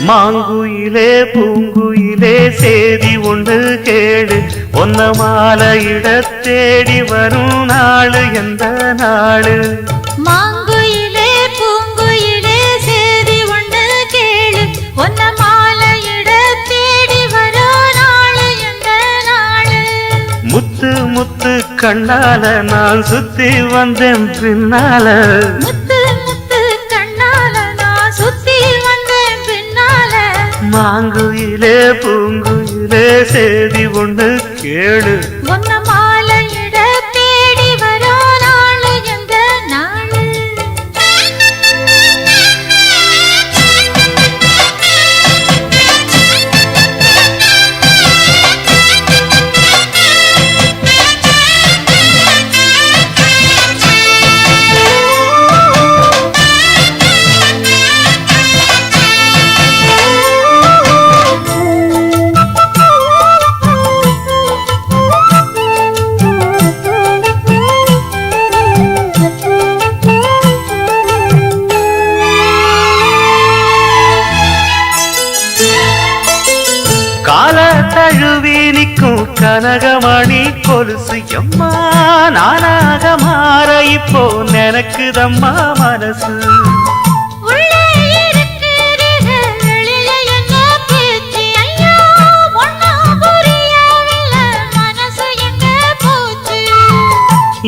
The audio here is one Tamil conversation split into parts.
மாங்குயிலே பூங்குயிலே சேதி ஒன்று கேடு ஒன்ன மாலையிட தேடி வரும் நாளு எந்த நாளு மாங்குயிலே பூங்குயிலே சேதி ஒன்று கேளு ஒன்ன மாலையிட தேடி வரும் நாளு எந்த நாளு முத்து முத்து கண்ணால நான் சுத்தி வந்தேன் பின்னால மாங்குயிலே பூங்குயிலே சேதி ஒன்று கேளு ஒன்ன மாலையிட தேடி வரோ நாளு எந்த நாளு கால தழுவி நிற்கும் கனகமணி கொலுசு எம்மா நானாக மாற இப்போ நினைக்குதம்மா மனசு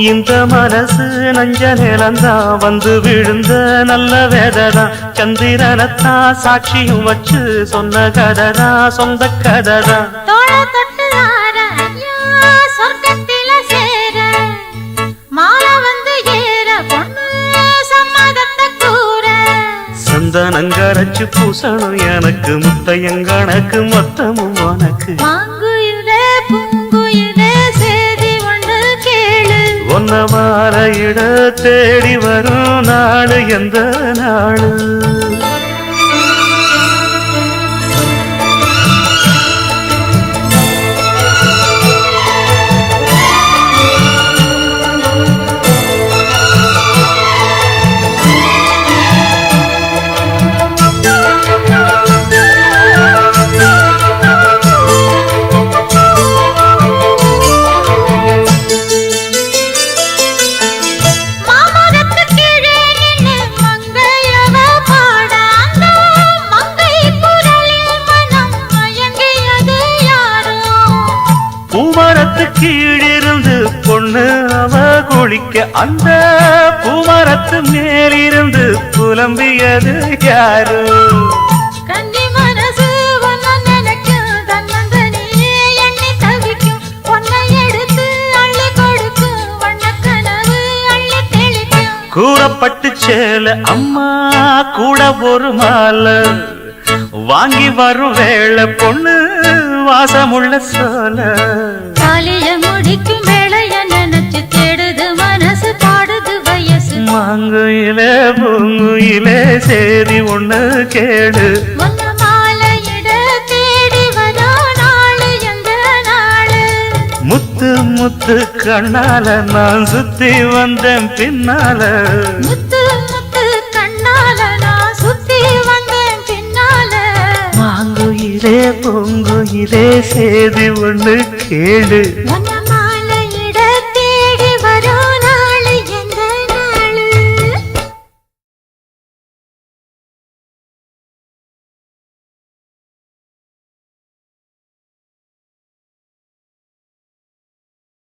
இந்த மனசு நஞ்ச நிலந்தான் வந்து விழுந்த நல்ல வேததான் சந்திரனத்தான் சாட்சியும் வச்சு சொன்ன கததான் சொந்த கததான் சந்தனங்கரைச்சு பூசணும் எனக்கு முத்தையங்கணக்கு மொத்தமும் உனக்கு ஒன்ன மாலையிட தேடி வரும் நாடு எந்த நாடு பூமரத்து கீழிருந்து பொண்ணு அவ குளிக்க அந்த பூமரத்து மேலிருந்து புலம்பியது யாரு கன்னி மனசு நினைக்கும் தன்னந்தனியே எண்ணி தவிக்கும் பொன்னை எடுத்து அள்ளி கொடுக்கும் வண்ணக்கனவு அள்ளி தெளிக்கும் கூறப்பட்டு சேல அம்மா கூட ஒரு மாலை வாங்கி வரும் வேளை பொண்ணு வாசமுள்ள சோல காலிய முடிக்கும் வேளைய நினைச்சு தேடுது மனசு பாடுது வயசு மாங்குயிலே பூங்குயிலே சேதி ஒண்ணு கேடு ஒன்ன மாலையிட தேடி வரோ நாளு எந்த நாளு முத்து முத்து கண்ணால நான் சுத்தி வந்தேன் பின்னால முத்து முத்து கண்ணால நான் சுத்தி வந்தேன் பின்னால மாங்குயிலே பூங்குயிலே சேதி ஒண்ணு கேடு